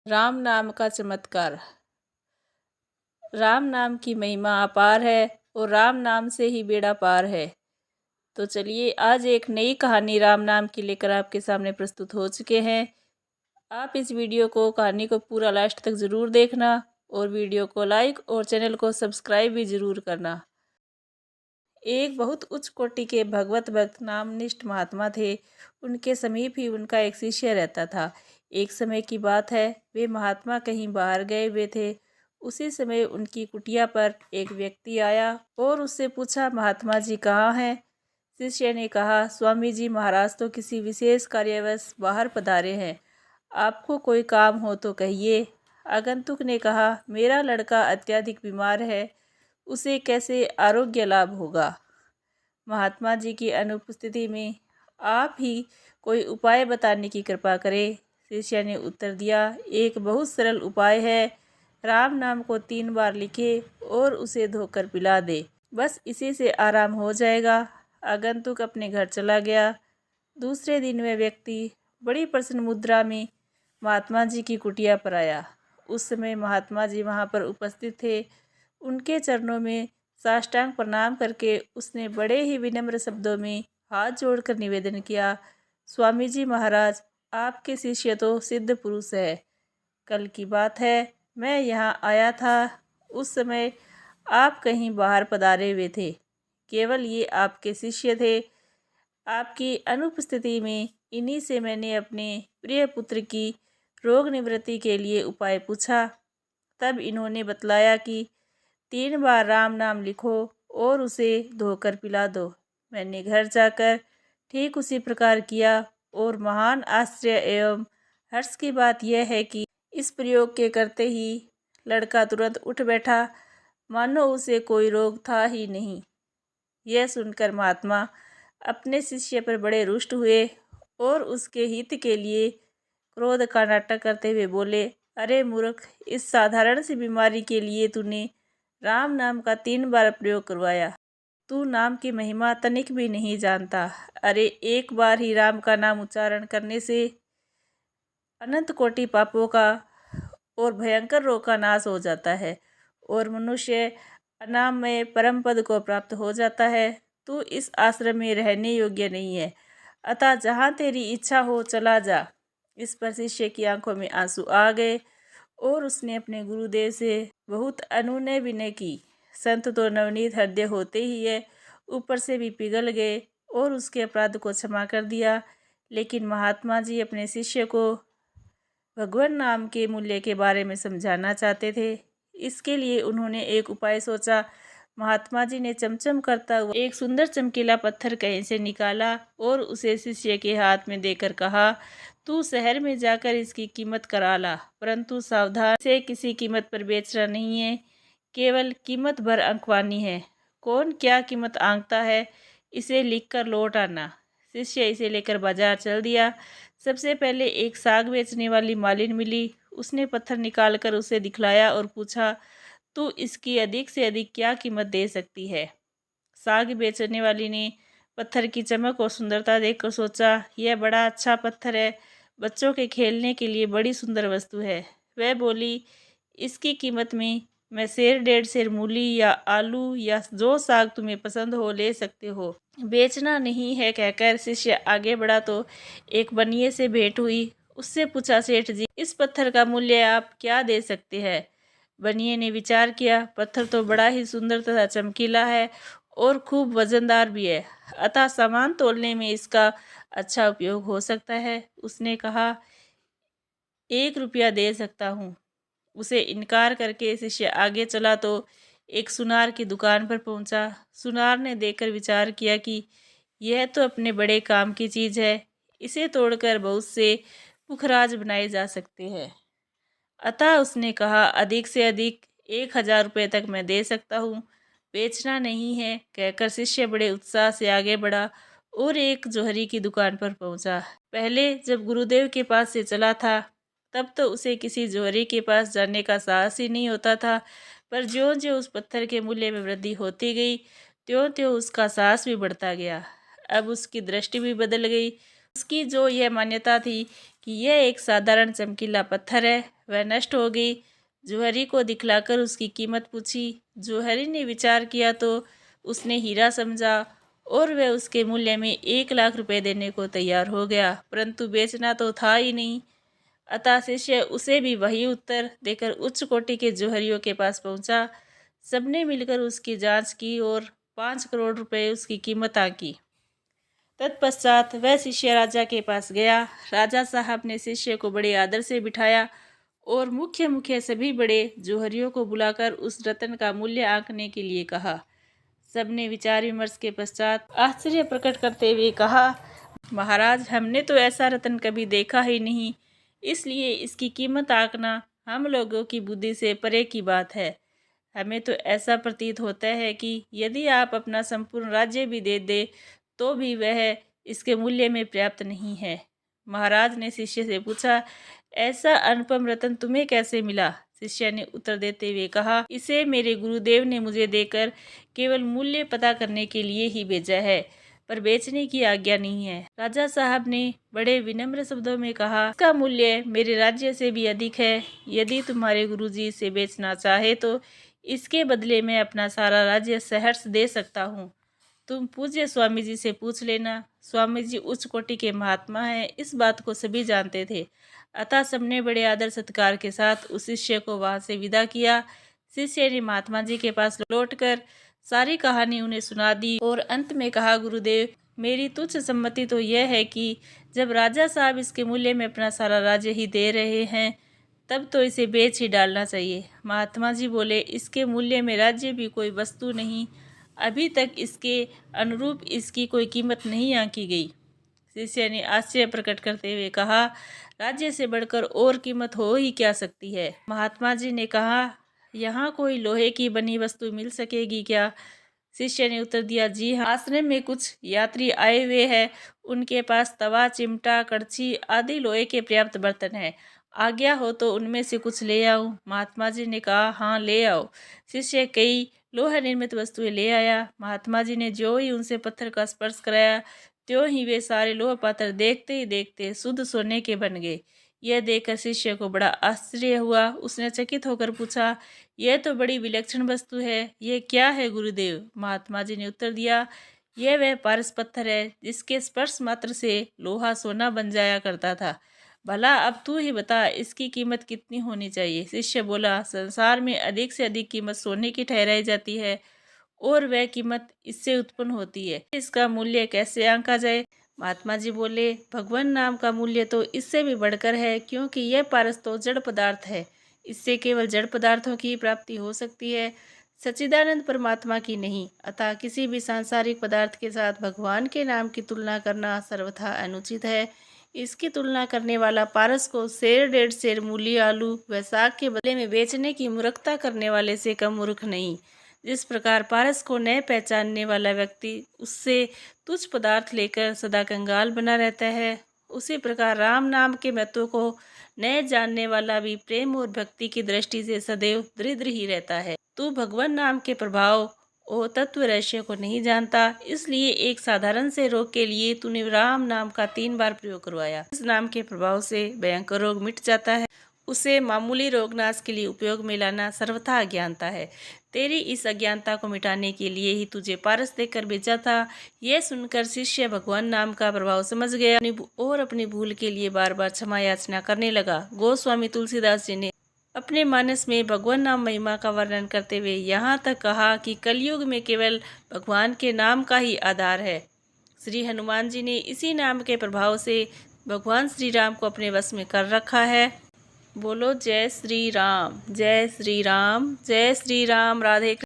राम नाम का चमत्कार। राम नाम की महिमा अपार है और राम नाम से ही बेड़ा पार है। तो चलिए आज एक नई कहानी राम नाम की लेकर आपके सामने प्रस्तुत हो चुके हैं। आप इस वीडियो को कहानी को पूरा लास्ट तक ज़रूर देखना और वीडियो को लाइक और चैनल को सब्सक्राइब भी ज़रूर करना। एक बहुत उच्च कोटि के भगवत भक्त नामनिष्ठ महात्मा थे। उनके समीप ही उनका एक शिष्य रहता था। एक समय की बात है, वे महात्मा कहीं बाहर गए हुए थे। उसी समय उनकी कुटिया पर एक व्यक्ति आया और उससे पूछा, महात्मा जी कहाँ हैं? शिष्य ने कहा, स्वामी जी महाराज तो किसी विशेष कार्यवश बाहर पधारे हैं। आपको कोई काम हो तो कहिए। आगंतुक ने कहा, मेरा लड़का अत्यधिक बीमार है, उसे कैसे आरोग्य लाभ होगा? महात्मा जी की अनुपस्थिति में आप ही कोई उपाय बताने की कृपा करें। शिष्य ने उत्तर दिया, एक बहुत सरल उपाय है। राम नाम को 3 बार लिखे और उसे धोकर पिला दे, बस इसी से आराम हो जाएगा। आगंतुक अपने घर चला गया। दूसरे दिन वह व्यक्ति बड़ी प्रसन्न मुद्रा में महात्मा जी की कुटिया पर आया। उस समय महात्मा जी वहाँ पर उपस्थित थे। उनके चरणों में साष्टांग प्रणाम करके उसने बड़े ही विनम्र शब्दों में हाथ जोड़कर निवेदन किया, स्वामी जी महाराज, आपके शिष्य तो सिद्ध पुरुष है। कल की बात है, मैं यहाँ आया था। उस समय आप कहीं बाहर पधारे हुए थे। केवल ये आपके शिष्य थे। आपकी अनुपस्थिति में इन्हीं से मैंने अपने प्रिय पुत्र की रोग निवृत्ति के लिए उपाय पूछा। तब इन्होंने बतलाया कि 3 बार राम नाम लिखो और उसे धोकर पिला दो। मैंने घर जाकर ठीक उसी प्रकार किया और महान आश्चर्य एवं हर्ष की बात यह है कि इस प्रयोग के करते ही लड़का तुरंत उठ बैठा, मानो उसे कोई रोग था ही नहीं। यह सुनकर महात्मा अपने शिष्य पर बड़े रुष्ट हुए और उसके हित के लिए क्रोध का नाटक करते हुए बोले, अरे मूर्ख, इस साधारण सी बीमारी के लिए तूने राम नाम का 3 बार प्रयोग करवाया। तू नाम की महिमा तनिक भी नहीं जानता। अरे एक बार ही राम का नाम उच्चारण करने से अनंत कोटि पापों का और भयंकर रोग का नाश हो जाता है और मनुष्य अनामय परम पद को प्राप्त हो जाता है। तू इस आश्रम में रहने योग्य नहीं है, अतः जहाँ तेरी इच्छा हो चला जा। इस पर शिष्य की आंखों में आंसू आ गए और उसने अपने गुरुदेव से बहुत अनुनय विनय की। संत तो नवनीत हृदय होते ही है, ऊपर से भी पिघल गए और उसके अपराध को क्षमा कर दिया। लेकिन महात्मा जी अपने शिष्य को भगवान नाम के मूल्य के बारे में समझाना चाहते थे। इसके लिए उन्होंने एक उपाय सोचा। महात्मा जी ने चमचम करता हुआ एक सुंदर चमकीला पत्थर कहीं से निकाला और उसे शिष्य के हाथ में देकर कहा, तू शहर में जाकर इसकी कीमत करा ला, परंतु सावधान से किसी कीमत पर बेचना नहीं है, केवल कीमत भर अंकवानी है। कौन क्या कीमत आंकता है, इसे लिखकर लौट आना। शिष्य इसे लेकर बाजार चल दिया। सबसे पहले एक साग बेचने वाली मालिन मिली। उसने पत्थर निकालकर उसे दिखलाया और पूछा, तू इसकी अधिक से अधिक क्या कीमत दे सकती है? साग बेचने वाली ने पत्थर की चमक और सुंदरता देखकर सोचा, यह बड़ा अच्छा पत्थर है, बच्चों के खेलने के लिए बड़ी सुंदर वस्तु है। वह बोली, इसकी कीमत में मैं 1.5 सेर मूली या आलू या जो साग तुम्हें पसंद हो ले सकते हो। बेचना नहीं है कहकर शिष्य आगे बढ़ा तो एक बनिए से भेंट हुई। उससे पूछा, सेठ जी, इस पत्थर का मूल्य आप क्या दे सकते हैं? बनिए ने विचार किया, पत्थर तो बड़ा ही सुंदर तथा चमकीला है और खूब वजनदार भी है, अतः सामान तोलने में इसका अच्छा उपयोग हो सकता है। उसने कहा, 1 रुपया दे सकता हूँ। उसे इनकार करके शिष्य आगे चला तो एक सुनार की दुकान पर पहुंचा। सुनार ने देखकर विचार किया कि यह तो अपने बड़े काम की चीज़ है, इसे तोड़कर बहुत से पुखराज बनाए जा सकते हैं। अतः उसने कहा, अधिक से अधिक 1000 रुपये तक मैं दे सकता हूँ, बेचना नहीं है कहकर शिष्य बड़े उत्साह से आगे बढ़ा और एक जोहरी की दुकान पर पहुंचा। पहले जब गुरुदेव के पास से चला था तब तो उसे किसी जोहरी के पास जाने का साहस ही नहीं होता था, पर ज्यों ज्यों उस पत्थर के मूल्य में वृद्धि होती गई त्यों त्यों उसका साहस भी बढ़ता गया। अब उसकी दृष्टि भी बदल गई। उसकी जो यह मान्यता थी कि यह एक साधारण चमकीला पत्थर है, वह नष्ट हो गई। जौहरी को दिखलाकर उसकी कीमत पूछी। जौहरी ने विचार किया तो उसने हीरा समझा और वह उसके मूल्य में 1 लाख रुपए देने को तैयार हो गया, परंतु बेचना तो था ही नहीं। अतः शिष्य उसे भी वही उत्तर देकर उच्च कोटि के जौहरियों के पास पहुंचा। सबने मिलकर उसकी जांच की और 5 करोड़ रुपए उसकी कीमत आंकी। तत्पश्चात वह शिष्य राजा के पास गया। राजा साहब ने शिष्य को बड़े आदर से बिठाया और मुख्य मुख्य सभी बड़े जौहरियों को बुलाकर उस रत्न का मूल्य आंकने के लिए कहा। सबने विचार विमर्श के पश्चात आश्चर्य प्रकट करते हुए कहा, महाराज, हमने तो ऐसा रत्न कभी देखा ही नहीं, इसलिए इसकी कीमत आंकना हम लोगों की बुद्धि से परे की बात है। हमें तो ऐसा प्रतीत होता है कि यदि आप अपना संपूर्ण राज्य भी दे दे तो भी वह इसके मूल्य में पर्याप्त नहीं है। महाराज ने शिष्य से पूछा, ऐसा अनुपम रत्न तुम्हें कैसे मिला? शिष्य ने उत्तर देते हुए कहा, इसे मेरे गुरुदेव ने मुझे देकर केवल मूल्य पता करने के लिए ही भेजा है, पर बेचने की आज्ञा नहीं है। राजा साहब ने बड़े विनम्र शब्दों में कहा, इसका मूल्य मेरे राज्य से भी अधिक है। यदि तुम्हारे गुरुजी इसे बेचना चाहे तो इसके बदले में अपना सारा राज्य सहर्ष दे सकता हूँ। तुम पूज्य स्वामी जी से पूछ लेना। स्वामी जी उच्च कोटि के महात्मा हैं, इस बात को सभी जानते थे। अतः सबने बड़े आदर सत्कार के साथ उस शिष्य को वहां से विदा किया। शिष्य ने महात्मा जी के पास लौटकर सारी कहानी उन्हें सुना दी और अंत में कहा, गुरुदेव, मेरी तुच्छ सम्मति तो यह है कि जब राजा साहब इसके मूल्य में अपना सारा राज्य ही दे रहे हैं तब तो इसे बेच ही डालना चाहिए। महात्मा जी बोले, इसके मूल्य में राज्य भी कोई वस्तु नहीं, अभी तक इसके अनुरूप इसकी कोई कीमत नहीं आंकी गई। शिष्य ने आश्चर्य प्रकट करते हुए कहा, राज्य से बढ़कर और कीमत हो ही क्या सकती है? महात्मा जी ने कहा, यहाँ कोई लोहे की बनी वस्तु मिल सकेगी क्या? शिष्य ने उत्तर दिया, जी हाँ, आश्रम में कुछ यात्री आए हुए हैं, उनके पास तवा, चिमटा, कड़छी आदि लोहे के पर्याप्त बर्तन हैं। आज्ञा हो तो उनमें से कुछ ले आऊं? महात्मा जी ने कहा, हाँ, ले आओ। शिष्य कई लोहा निर्मित वस्तुएं ले आया। महात्मा जी ने जो ही उनसे पत्थर का स्पर्श कराया त्यों ही वे सारे लोह पात्र देखते ही देखते शुद्ध सोने के बन गए। यह देखकर शिष्य को बड़ा आश्चर्य हुआ। उसने चकित होकर पूछा, यह तो बड़ी विलक्षण वस्तु है, यह क्या है गुरुदेव? महात्मा जी ने उत्तर दिया, यह वह पारस पत्थर है जिसके स्पर्श मात्र से लोहा सोना बन जाया करता था। भला अब तू ही बता, इसकी कीमत कितनी होनी चाहिए? शिष्य बोला, संसार में अधिक से अधिक कीमत सोने की ठहराई जाती है और वह कीमत इससे उत्पन्न होती है, इसका मूल्य कैसे आंका जाए? महात्मा जी बोले, भगवान नाम का मूल्य तो इससे भी बढ़कर है, क्योंकि यह पारस तो जड़ पदार्थ है, इससे केवल जड़ पदार्थों की प्राप्ति हो सकती है, सच्चिदानंद परमात्मा की नहीं। अतः किसी भी सांसारिक पदार्थ के साथ भगवान के नाम की तुलना करना सर्वथा अनुचित है। इसकी तुलना करने वाला पारस को 1.5 मूली आलू व साग के बदले में बेचने की मूर्खता करने वाले से कम मूर्ख नहीं। जिस प्रकार पारस को न पहचानने वाला व्यक्ति उससे तुच्छ पदार्थ लेकर सदा कंगाल बना रहता है, उसी प्रकार राम नाम के महत्व को न जानने वाला भी प्रेम और भक्ति की दृष्टि से सदैव दरिद्र ही रहता है। तू भगवान नाम के प्रभाव और तत्व रहस्य को नहीं जानता, इसलिए एक साधारण से रोग के लिए तूने राम नाम का 3 बार प्रयोग करवाया। इस नाम के प्रभाव से भयंकर रोग मिट जाता है, उसे मामूली रोगनाश के लिए उपयोग में लाना सर्वथा अज्ञानता है। तेरी इस अज्ञानता को मिटाने के लिए ही तुझे पारस देकर भेजा था। यह सुनकर शिष्य भगवान नाम का प्रभाव समझ गया और अपनी भूल के लिए बार बार क्षमा याचना करने लगा। गोस्वामी तुलसीदास जी ने अपने मानस में भगवान नाम महिमा का वर्णन करते हुए यहाँ तक कहा कि कलयुग में केवल भगवान के नाम का ही आधार है। श्री हनुमान जी ने इसी नाम के प्रभाव से भगवान श्री राम को अपने वश में कर रखा है। बोलो जय श्री राम, जय श्री राम, जय श्री राम। राधे।